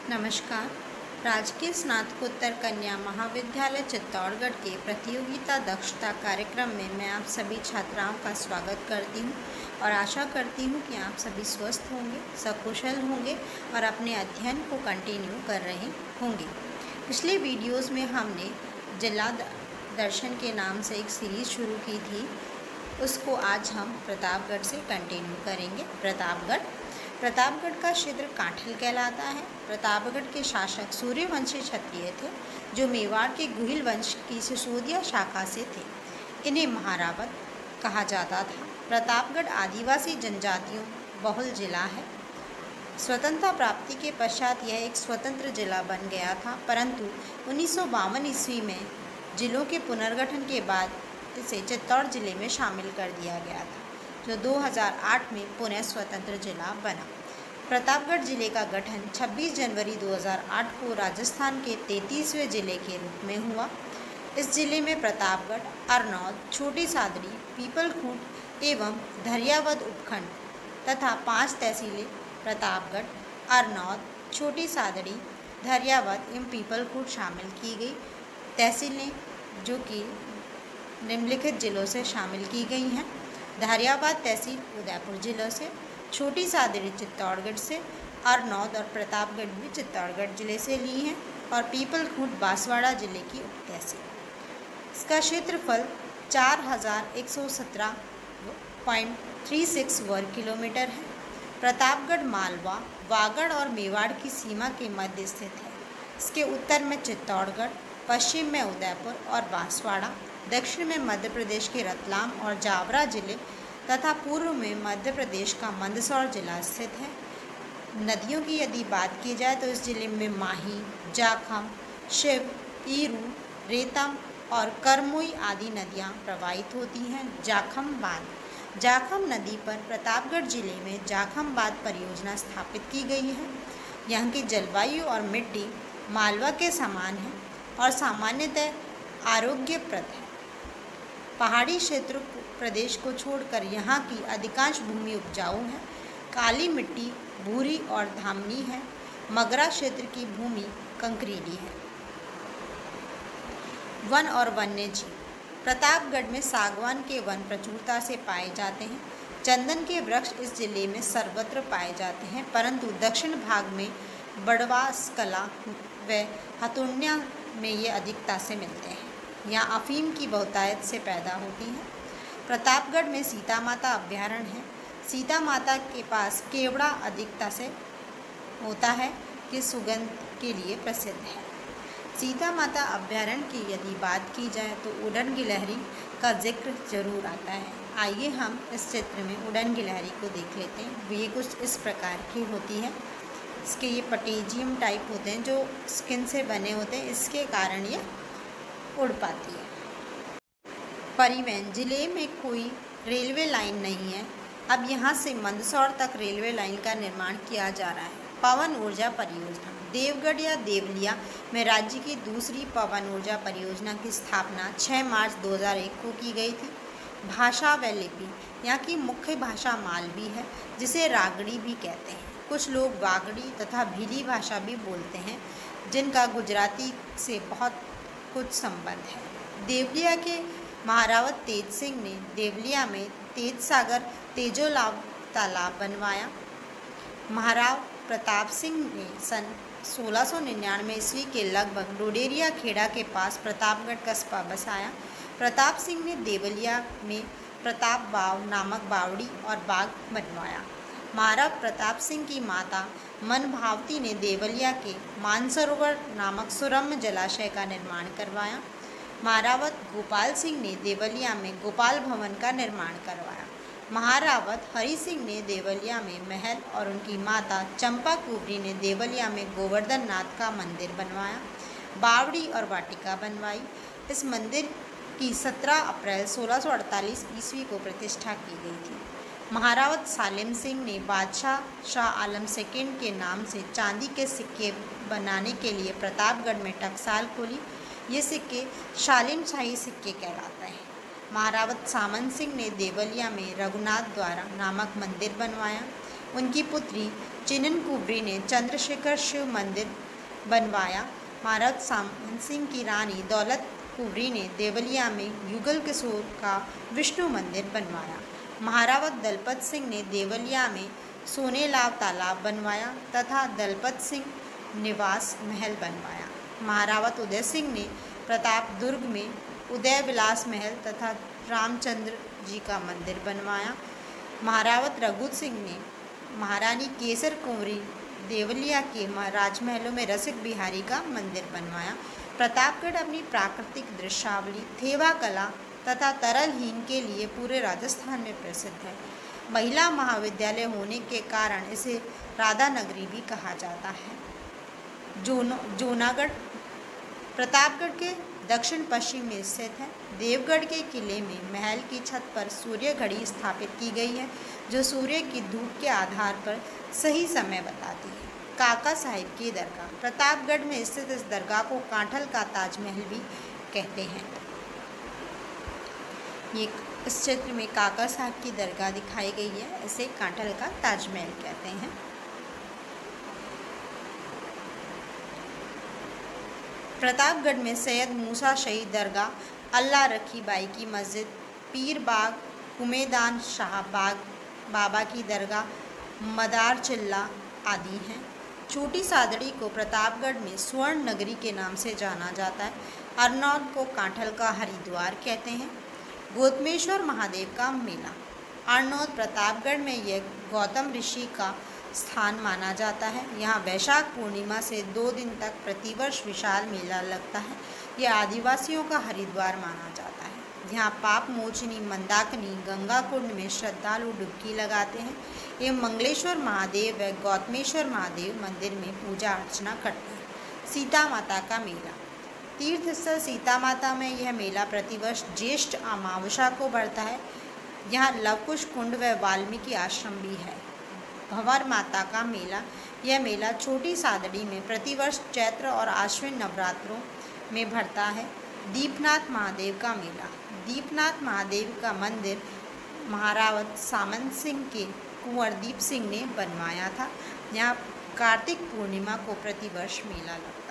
नमस्कार। राजकीय स्नातकोत्तर कन्या महाविद्यालय चित्तौड़गढ़ के प्रतियोगिता दक्षता कार्यक्रम में मैं आप सभी छात्राओं का स्वागत करती हूं और आशा करती हूं कि आप सभी स्वस्थ होंगे, सकुशल होंगे और अपने अध्ययन को कंटिन्यू कर रहे होंगे। पिछले वीडियोस में हमने जिला दर्शन के नाम से एक सीरीज़ शुरू की थी, उसको आज हम प्रतापगढ़ से कंटिन्यू करेंगे। प्रतापगढ़ का क्षेत्र काठल कहलाता है। प्रतापगढ़ के शासक सूर्यवंशी क्षत्रिय थे, जो मेवाड़ के गुहिल वंश की सिसोदिया शाखा से थे। इन्हें महारावत कहा जाता था। प्रतापगढ़ आदिवासी जनजातियों बहुल जिला है। स्वतंत्रता प्राप्ति के पश्चात यह एक स्वतंत्र जिला बन गया था, परंतु 1952 ईस्वी में जिलों के पुनर्गठन के बाद इसे चित्तौड़ जिले में शामिल कर दिया गया था, जो 2008 में पुनः स्वतंत्र जिला बना। प्रतापगढ़ जिले का गठन 26 जनवरी 2008 को राजस्थान के 33वें जिले के रूप में हुआ। इस जिले में प्रतापगढ़, अरनौद, छोटी सादड़ी, पीपलखूंट एवं धरियावद उपखंड तथा 5 तहसीलें प्रतापगढ़, अरनौद, छोटी सादड़ी, धरियावद एवं पीपलखूंट शामिल की गई। तहसीलें जो कि निम्नलिखित जिलों से शामिल की गई हैं: धरियावद तहसील उदयपुर जिले से, छोटी सादड़ी चित्तौड़गढ़ से, अरनौद और प्रतापगढ़ भी चित्तौड़गढ़ जिले से ली हैं और पीपलखूंट बांसवाड़ा जिले की उप तहसील। इसका क्षेत्रफल 4117.36 वर्ग किलोमीटर है। प्रतापगढ़ मालवा, वागड़ और मेवाड़ की सीमा के मध्य स्थित है। इसके उत्तर में चित्तौड़गढ़, पश्चिम में उदयपुर और बांसवाड़ा, दक्षिण में मध्य प्रदेश के रतलाम और जावरा जिले तथा पूर्व में मध्य प्रदेश का मंदसौर जिला स्थित है। नदियों की यदि बात की जाए तो इस जिले में माही, जाखम, शिव, ईरू, रेतम और करमुई आदि नदियां प्रवाहित होती हैं। जाखम नदी पर प्रतापगढ़ जिले में जाखम बांध परियोजना स्थापित की गई है। यहाँ की जलवायु और मिट्टी मालवा के समान है और सामान्यतः आरोग्यप्रद है। पहाड़ी क्षेत्र प्रदेश को छोड़कर यहाँ की अधिकांश भूमि उपजाऊ है। काली मिट्टी भूरी और धामनी है। मगरा क्षेत्र की भूमि कंकरीली है। वन और वन्य जीव। प्रतापगढ़ में सागवान के वन प्रचुरता से पाए जाते हैं। चंदन के वृक्ष इस जिले में सर्वत्र पाए जाते हैं, परंतु दक्षिण भाग में बड़वास कला व हथुन्या में ये अधिकता से मिलते हैं। यहाँ अफीम की बहुतायत से पैदा होती है। प्रतापगढ़ में सीता माता अभ्यारण्य है। सीता माता के पास केवड़ा अधिकता से होता है कि सुगंध के लिए प्रसिद्ध है। सीता माता अभ्यारण्य की यदि बात की जाए तो उड़न गिलहरी का जिक्र जरूर आता है। आइए हम इस चित्र में उड़न गिलहरी को देख लेते हैं। ये कुछ इस प्रकार की होती है। इसके ये पटेजियम टाइप होते हैं जो स्किन से बने होते हैं, इसके कारण ये उड़ पाती है। परिवहन। जिले में कोई रेलवे लाइन नहीं है। अब यहाँ से मंदसौर तक रेलवे लाइन का निर्माण किया जा रहा है। पवन ऊर्जा परियोजना। देवगढ़ या देवलिया में राज्य की दूसरी पवन ऊर्जा परियोजना की स्थापना 6 मार्च 2001 को की गई थी। भाषा व लिपि। यहाँ की मुख्य भाषा मालवी है, जिसे रागड़ी भी कहते हैं। कुछ लोग वागड़ी तथा भीली भाषा भी बोलते हैं, जिनका गुजराती से बहुत कुछ संबंध है। देवलिया के महारावत तेज सिंह ने देवलिया में तेज सागर तेजोलाव तालाब बनवाया। महाराव प्रताप सिंह ने सन 1699 ईस्वी के लगभग डोडेरिया खेड़ा के पास प्रतापगढ़ कस्बा बसाया। प्रताप सिंह ने देवलिया में प्रताप बाव नामक बावड़ी और बाग बनवाया। महाराव प्रताप सिंह की माता मनभावती ने देवलिया के मानसरोवर नामक सुरम्य जलाशय का निर्माण करवाया। महारावत गोपाल सिंह ने देवलिया में गोपाल भवन का निर्माण करवाया। महारावत हरि सिंह ने देवलिया में महल और उनकी माता चंपा कुबरी ने देवलिया में गोवर्धन नाथ का मंदिर बनवाया। बावड़ी और वाटिका बनवाई। इस मंदिर की 17 अप्रैल 1648 ईस्वी को प्रतिष्ठा की गई थी। महारावत सालिम सिंह ने बादशाह शाह आलम सेकंड के नाम से चांदी के सिक्के बनाने के लिए प्रतापगढ़ में टकसाल खोली। ये सिक्के शालिम शाही सिक्के कहलाते हैं। महारावत सामंत सिंह ने देवलिया में रघुनाथ द्वारा नामक मंदिर बनवाया। उनकी पुत्री चिनन कुंवरी ने चंद्रशेखर शिव मंदिर बनवाया। महाराज सामंत सिंह की रानी दौलत कुंवरी ने देवलिया में युगल किशोर का विष्णु मंदिर बनवाया। महारावत दलपत सिंह ने देवलिया में सोनेलाव तालाब बनवाया तथा दलपत सिंह निवास महल बनवाया। महारावत उदय सिंह ने प्रताप दुर्ग में उदय विलास महल तथा रामचंद्र जी का मंदिर बनवाया। महारावत रघुत सिंह ने महारानी केसर कुंवरी देवलिया के राजमहलों में रसिक बिहारी का मंदिर बनवाया। प्रतापगढ़ अपनी प्राकृतिक दृश्यावली, थेवा कला तथा तरल हीन के लिए पूरे राजस्थान में प्रसिद्ध है। महिला महाविद्यालय होने के कारण इसे राधा नगरी भी कहा जाता है। जूनागढ़ प्रतापगढ़ के दक्षिण पश्चिम में स्थित है। देवगढ़ के किले में महल की छत पर सूर्य घड़ी स्थापित की गई है जो सूर्य की धूप के आधार पर सही समय बताती है। काका साहिब की दरगाह प्रतापगढ़ में स्थित इस दरगाह को कांठल का ताजमहल भी कहते हैं। ये इस चित्र में काका साहब की दरगाह दिखाई गई है, इसे कांठल का ताजमहल कहते हैं। प्रतापगढ़ में सैयद मूसा शहीद दरगाह, अल्लाह रखी बाई की मस्जिद, पीर बाग, कुमेदान शाह बाग बाबा की दरगाह, मदार चिल्ला आदि हैं। छोटी सादड़ी को प्रतापगढ़ में स्वर्ण नगरी के नाम से जाना जाता है। अरनौद को कांठल का हरिद्वार कहते हैं। गौतमेश्वर महादेव का मेला अरनौद प्रतापगढ़ में यह गौतम ऋषि का स्थान माना जाता है। यहाँ वैशाख पूर्णिमा से 2 दिन तक प्रतिवर्ष विशाल मेला लगता है। यह आदिवासियों का हरिद्वार माना जाता है। यहाँ पाप मोचनी मंदाकिनी गंगा कुंड में श्रद्धालु डुबकी लगाते हैं एवं मंगलेश्वर महादेव व गौतमेश्वर महादेव मंदिर में पूजा अर्चना करते हैं। सीता माता का मेला तीर्थ स्थल सीता माता में यह मेला प्रतिवर्ष ज्येष्ठ अमावस्या को बढ़ता है। यहाँ लवकुश कुंड व वाल्मीकि आश्रम भी है। भंवर माता का मेला यह मेला छोटी सादड़ी में प्रतिवर्ष चैत्र और आश्विन नवरात्रों में भरता है। दीपनाथ महादेव का मेला दीपनाथ महादेव का मंदिर महारावत सामंत सिंह के कुंवर दीप सिंह ने बनवाया था। यहाँ कार्तिक पूर्णिमा को प्रतिवर्ष मेला लगता है।